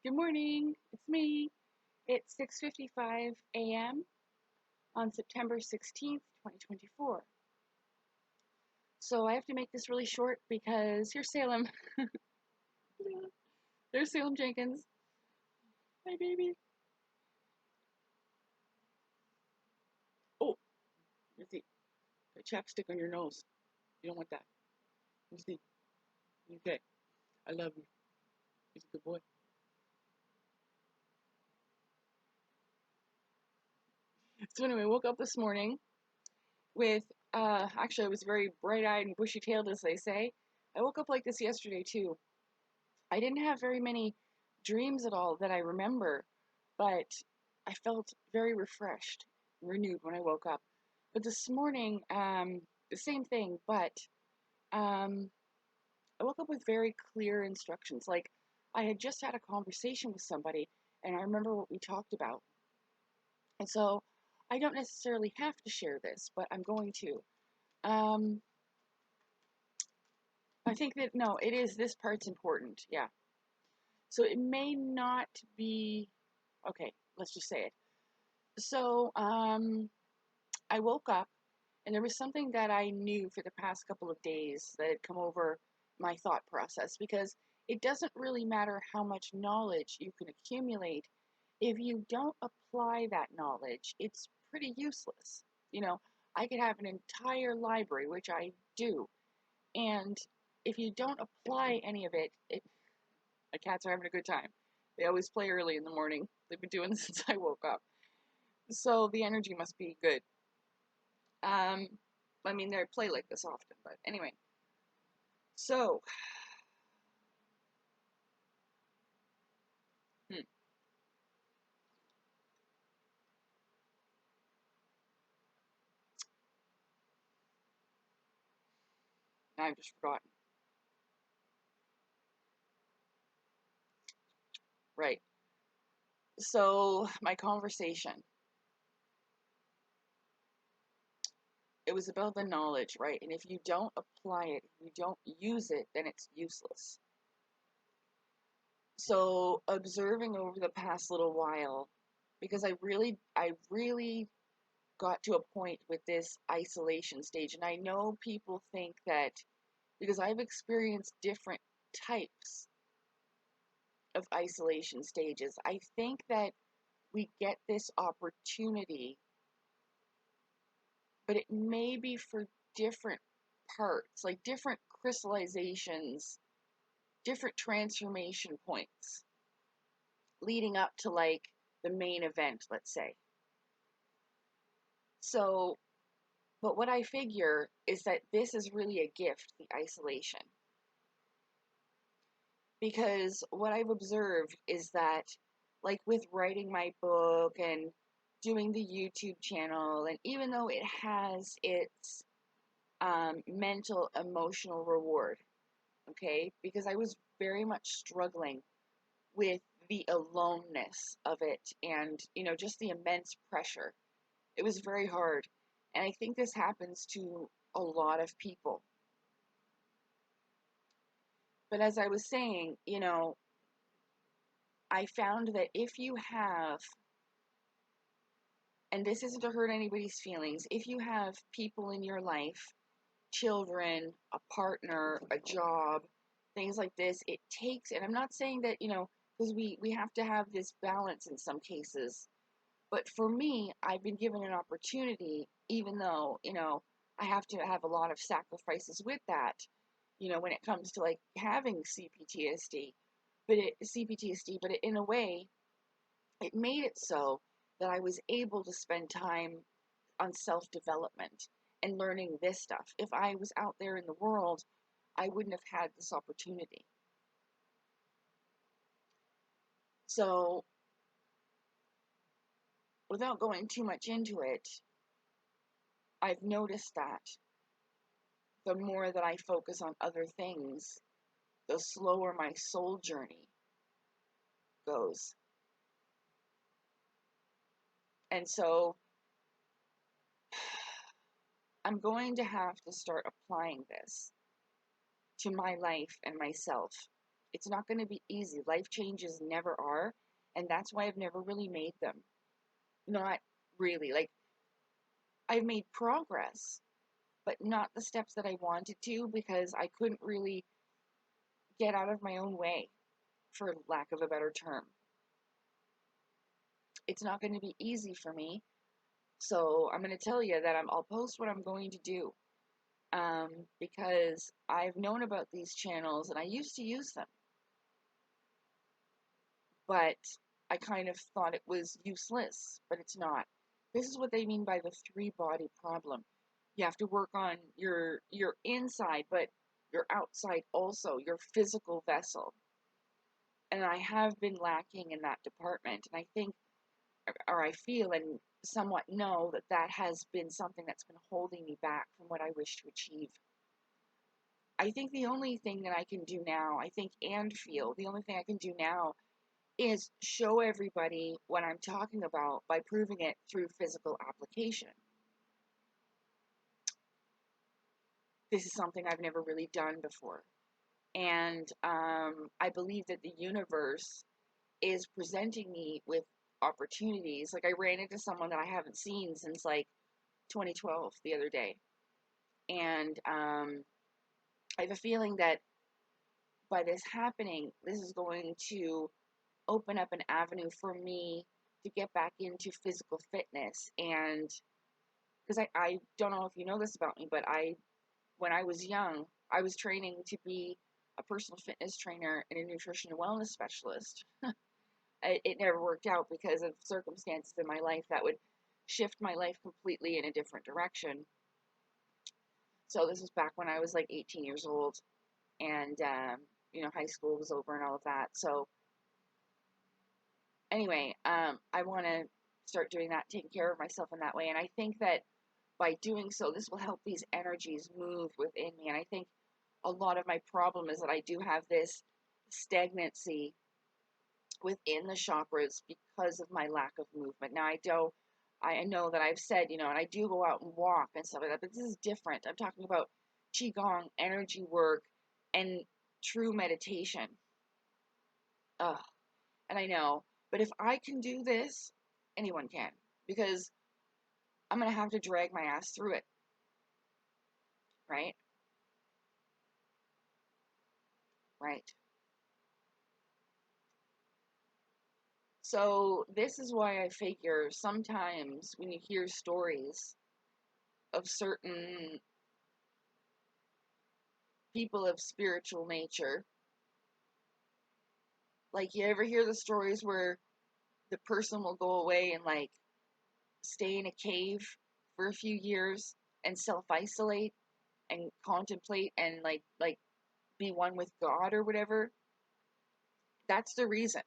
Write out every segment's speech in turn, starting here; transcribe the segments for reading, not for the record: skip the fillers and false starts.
Good morning, it's me. It's 6:55 a.m. on September 16th, 2024. So I have to make this really short because here's Salem. There's Salem Jenkins. Hi, baby. Oh, let's see. Got chapstick on your nose. You don't want that. Let's see. Okay. I love you. He's a good boy. So anyway, I woke up this morning with, actually I was very bright-eyed and bushy-tailed, as they say. I woke up like this yesterday, too. I didn't have very many dreams at all that I remember, but I felt very refreshed, renewed when I woke up. But this morning, the same thing, but um, I woke up with very clear instructions. Like I had just had a conversation with somebody, and I remember what we talked about. And so I don't necessarily have to share this, but I'm going to. Um, I think that, no, it is, this part's important. Yeah. So it may not be, okay, let's just say it. So I woke up and there was something that I knew for the past couple of days that had come over my thought process, because it doesn't really matter how much knowledge you can accumulate. If you don't apply that knowledge, it's pretty useless. You know, I could have an entire library, which I do, and if you don't apply any of it, my cats are having a good time. They always play early in the morning. They've been doing this since I woke up. So the energy must be good. Um, I mean, they play like this often, but anyway. So, hmm, now I've just forgotten. Right. So, my conversation, it was about the knowledge, right? And if you don't apply it, if you don't use it, then it's useless. So, observing over the past little while, because I really got to a point with this isolation stage, and I know people think that because I've experienced different types of isolation stages, I think that we get this opportunity, but it may be for different parts, like different crystallizations, different transformation points leading up to like the main event, let's say. So, but what I figure is that this is really a gift, the isolation. Because what I've observed is that, like with writing my book and doing the YouTube channel, and even though it has its mental, emotional reward, okay, because I was very much struggling with the aloneness of it and, just the immense pressure. It was very hard. And I think this happens to a lot of people. But as I was saying, I found that if you have, and this isn't to hurt anybody's feelings, if you have people in your life, children, a partner, a job, things like this, it takes, and I'm not saying that, because we have to have this balance in some cases, but for me, I've been given an opportunity, even though, I have to have a lot of sacrifices with that, when it comes to like having CPTSD, but in a way, it made it so that I was able to spend time on self-development and learning this stuff. If I was out there in the world, I wouldn't have had this opportunity. So, without going too much into it, I've noticed that the more that I focus on other things, the slower my soul journey goes. And so, I'm going to have to start applying this to my life and myself. It's not going to be easy. Life changes never are. And that's why I've never really made them. Not really. Like, I've made progress, but not the steps that I wanted to because I couldn't really get out of my own way, for lack of a better term. It's not going to be easy for me. So I'm going to tell you that I'll post what I'm going to do, because I've known about these channels and I used to use them, but I kind of thought it was useless, but it's not. This is what they mean by the three body problem. You have to work on your inside, but your outside also, your physical vessel. And I have been lacking in that department, and I think, or I feel and somewhat know that that has been something that's been holding me back from what I wish to achieve. I think the only thing that I can do now, I think, and feel, the only thing I can do now is show everybody what I'm talking about by proving it through physical application. This is something I've never really done before. And I believe that the universe is presenting me with opportunities. Like, I ran into someone that I haven't seen since like 2012 the other day. And I have a feeling that by this happening, this is going to open up an avenue for me to get back into physical fitness. And because I don't know if you know this about me, but when I was young, I was training to be a personal fitness trainer and a nutrition and wellness specialist. It never worked out because of circumstances in my life that would shift my life completely in a different direction. So this was back when I was like 18 years old, and high school was over and all of that. So anyway, I want to start doing that, taking care of myself in that way. And I think that by doing so, this will help these energies move within me. And I think a lot of my problem is that I do have this stagnancy within the chakras because of my lack of movement. Now, I know that I've said, and I do go out and walk and stuff like that, but this is different. I'm talking about Qigong, energy work, and true meditation. Ugh. And I know, but if I can do this, anyone can, because I'm going to have to drag my ass through it, right? Right. So this is why I figure sometimes when you hear stories of certain people of spiritual nature, like, you ever hear the stories where the person will go away and like stay in a cave for a few years and self-isolate and contemplate and like be one with God or whatever? That's the reason.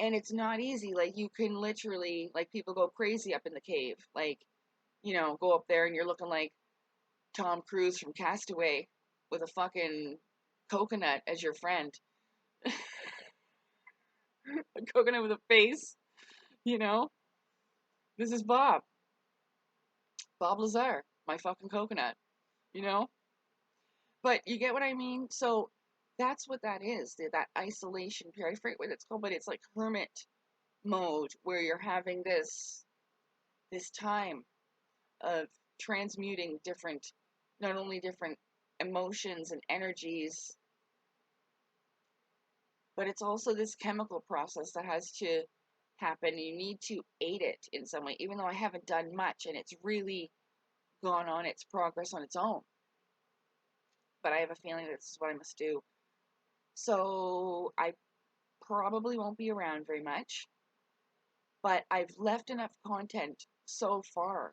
And it's not easy. Like, you can literally, like, people go crazy up in the cave. Like, go up there and you're looking like Tom Cruise from Castaway with a fucking coconut as your friend. A coconut with a face, you know? This is Bob. Bob Lazar, my fucking coconut, you know? But you get what I mean? So that's what that is, that isolation period. I forget what it's called, but it's like hermit mode where you're having this time of transmuting different, not only different emotions and energies, but it's also this chemical process that has to happen. You need to aid it in some way, even though I haven't done much and it's really gone on its progress on its own. But I have a feeling that this is what I must do. So I probably won't be around very much, but I've left enough content so far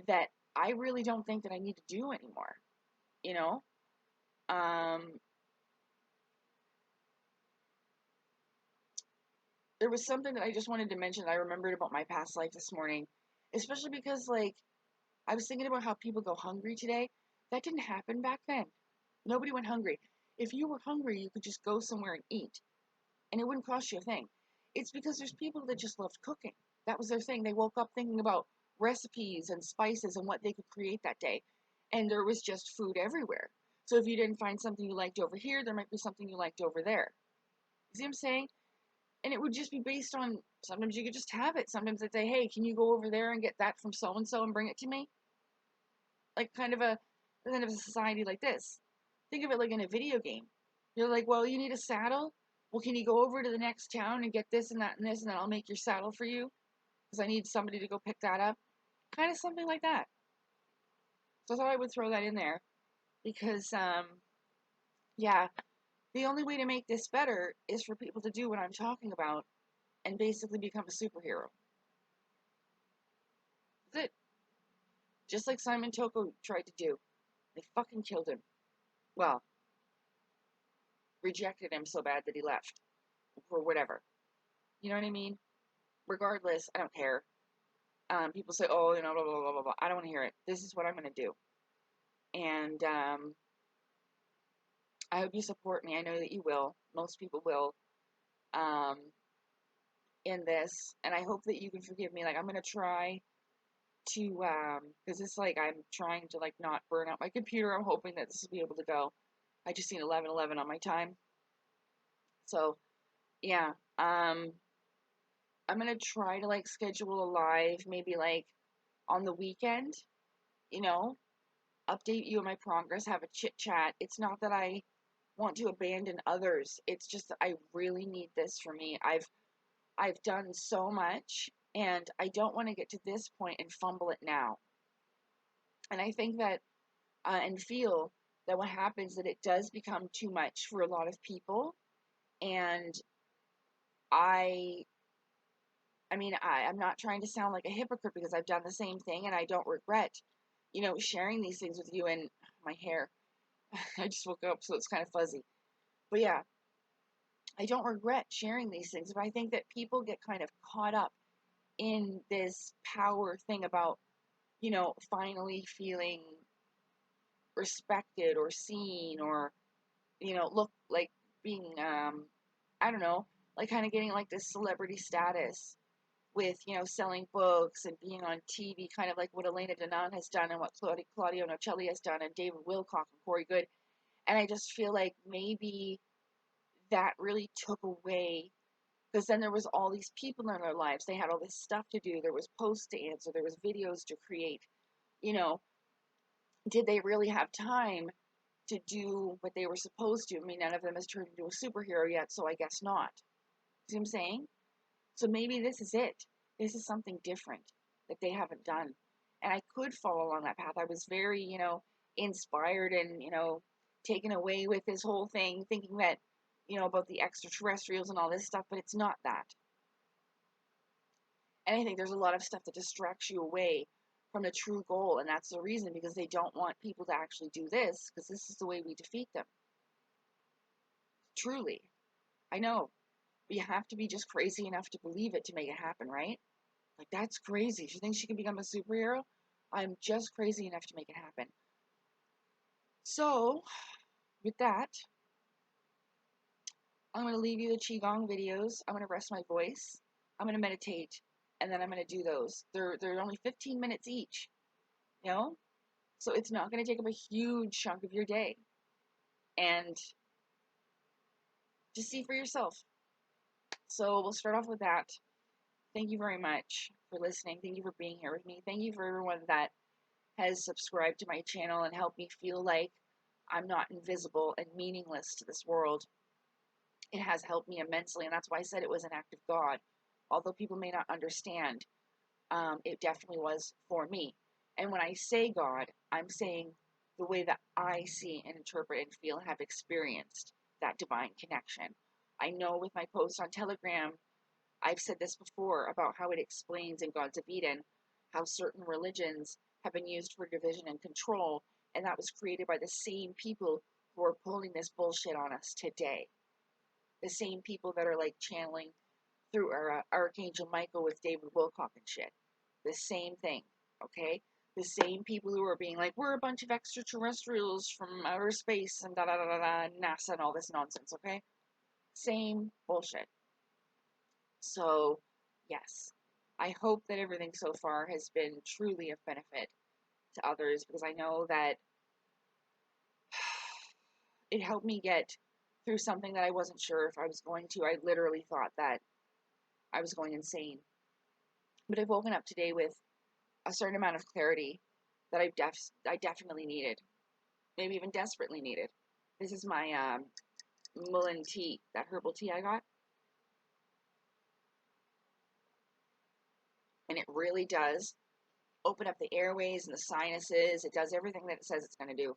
that I really don't think that I need to do anymore, you know? Um, there was something that I just wanted to mention that I remembered about my past life this morning, especially because, like, I was thinking about how people go hungry today. That didn't happen back then. Nobody went hungry. If you were hungry, you could just go somewhere and eat, and it wouldn't cost you a thing. It's because there's people that just loved cooking. That was their thing. They woke up thinking about recipes and spices and what they could create that day, and there was just food everywhere. So if you didn't find something you liked over here, there might be something you liked over there. You see what I'm saying? And it would just be based on, sometimes you could just have it. Sometimes I'd say, hey, can you go over there and get that from so-and-so and bring it to me? Like kind of a society like this. Think of it like in a video game. You're like, well, you need a saddle? Well, can you go over to the next town and get this and that and this, and then I'll make your saddle for you? Because I need somebody to go pick that up. Kind of something like that. So I thought I would throw that in there because, yeah, the only way to make this better is for people to do what I'm talking about and basically become a superhero. That's it. Just like Simon Toko tried to do. They fucking killed him. Well, rejected him so bad that he left. Or whatever. You know what I mean? Regardless, I don't care. People say, oh, you know, blah, blah, blah, blah, blah. I don't want to hear it. This is what I'm going to do. And I hope you support me. I know that you will. Most people will. Um, in this. And I hope that you can forgive me. Like, I'm going to try to, because it's like I'm trying to, like, not burn out my computer. I'm hoping that this will be able to go. I just seen 11:11 on my time. So, yeah. I'm going to try to, like, schedule a live, maybe, like, on the weekend, you know, update you on my progress, have a chit chat. It's not that I want to abandon others. It's just that I really need this for me. I've done so much and I don't want to get to this point and fumble it now. And I think that and feel that what happens that it does become too much for a lot of people. And I I'm not trying to sound like a hypocrite because I've done the same thing and I don't regret, you know, sharing these things with you. And my hair, I just woke up, so it's kind of fuzzy. But yeah, I don't regret sharing these things, but I think that people get kind of caught up in this power thing about, you know, finally feeling respected or seen or, you know, look like being, I don't know, like kind of getting like this celebrity status with, you know, selling books and being on TV, kind of like what Elena Danaan has done and what Claudio Nocelli has done and David Wilcock and Corey Good. And I just feel like maybe that really took away, because then there was all these people in their lives. They had all this stuff to do. There was posts to answer. There was videos to create. You know, did they really have time to do what they were supposed to? I mean, none of them has turned into a superhero yet, so I guess not. See what I'm saying? So maybe this is it. This is something different that they haven't done. And I could follow along that path. I was very, you know, inspired and, you know, taken away with this whole thing, thinking that, you know, about the extraterrestrials and all this stuff, but it's not that. And I think there's a lot of stuff that distracts you away from the true goal. And that's the reason, because they don't want people to actually do this, because this is the way we defeat them. Truly. I know. But you have to be just crazy enough to believe it to make it happen, right? Like, that's crazy. She thinks she can become a superhero? I'm just crazy enough to make it happen. So, with that, I'm going to leave you the Qigong videos. I'm going to rest my voice. I'm going to meditate. And then I'm going to do those. They're only 15 minutes each. You know? So it's not going to take up a huge chunk of your day. And just see for yourself. So we'll start off with that. Thank you very much for listening. Thank you for being here with me. Thank you for everyone that has subscribed to my channel and helped me feel like I'm not invisible and meaningless to this world. It has helped me immensely, and that's why I said it was an act of God. Although people may not understand, it definitely was for me. And when I say God, I'm saying the way that I see and interpret and feel and have experienced that divine connection. I know with my post on Telegram, I've said this before about how it explains in Gods of Eden how certain religions have been used for division and control, and that was created by the same people who are pulling this bullshit on us today. The same people that are like channeling through Archangel Michael with David Wilcock and shit. The same thing, okay? The same people who are being like, we're a bunch of extraterrestrials from outer space and da-da-da-da-da, NASA and all this nonsense, okay? Same bullshit. So, yes, I hope that everything so far has been truly of benefit to others, because I know that it helped me get through something that I wasn't sure if I was going to. I literally thought that I was going insane. But I've woken up today with a certain amount of clarity that I definitely needed, maybe even desperately needed. This is my mullein tea, that herbal tea I got, and it really does open up the airways and the sinuses. It does everything that it says it's going to do.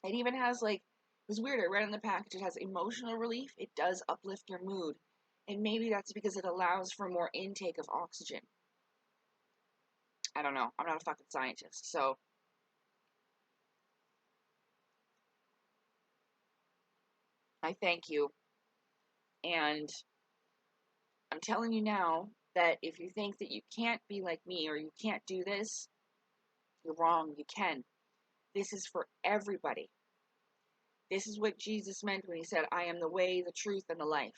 It even has, like, it was weird. I read on the package it has emotional relief. It does uplift your mood, and maybe that's because it allows for more intake of oxygen. I don't know. I'm not a fucking scientist, so I thank you. And I'm telling you now that if you think that you can't be like me or you can't do this, you're wrong. You can. This is for everybody. This is what Jesus meant when he said, I am the way, the truth, and the life.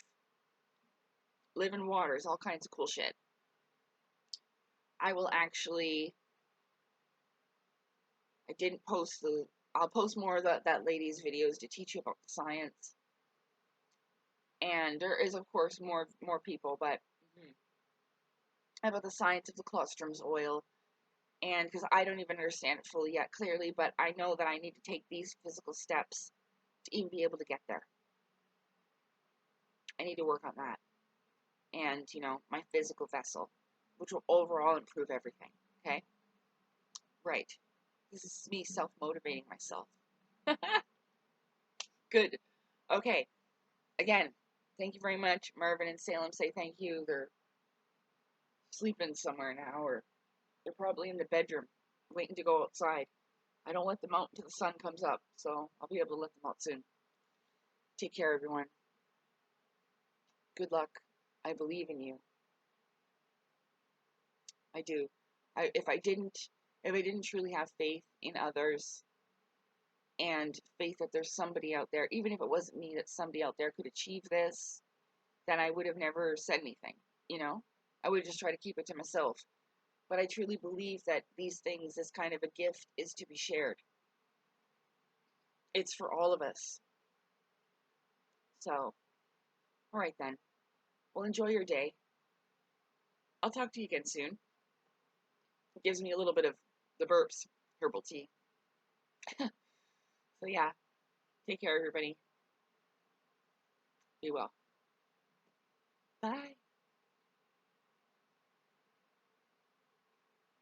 Living waters, all kinds of cool shit. I will actually, I didn't post I'll post more of that lady's videos to teach you about the science. And there is, of course, more people, but about the science of the colostrum oil. And because I don't even understand it fully yet, clearly, but I know that I need to take these physical steps to even be able to get there. I need to work on that. And, my physical vessel, which will overall improve everything. Okay? Right. This is me self-motivating myself. Good. Okay. Again, thank you very much. Marvin and Salem say thank you. They're sleeping somewhere now, or they're probably in the bedroom waiting to go outside. I don't let them out until the sun comes up, so I'll be able to let them out soon. Take care, everyone. Good luck. I believe in you. I do. If I didn't truly have faith in others and faith that there's somebody out there, even if it wasn't me, that somebody out there could achieve this, then I would have never said anything. I would just try to keep it to myself. But I truly believe that these things, this kind of a gift, is to be shared. It's for all of us. So, all right then. Well, enjoy your day. I'll talk to you again soon. It gives me a little bit of the burps, herbal tea. So yeah, take care, everybody. Be well. Bye.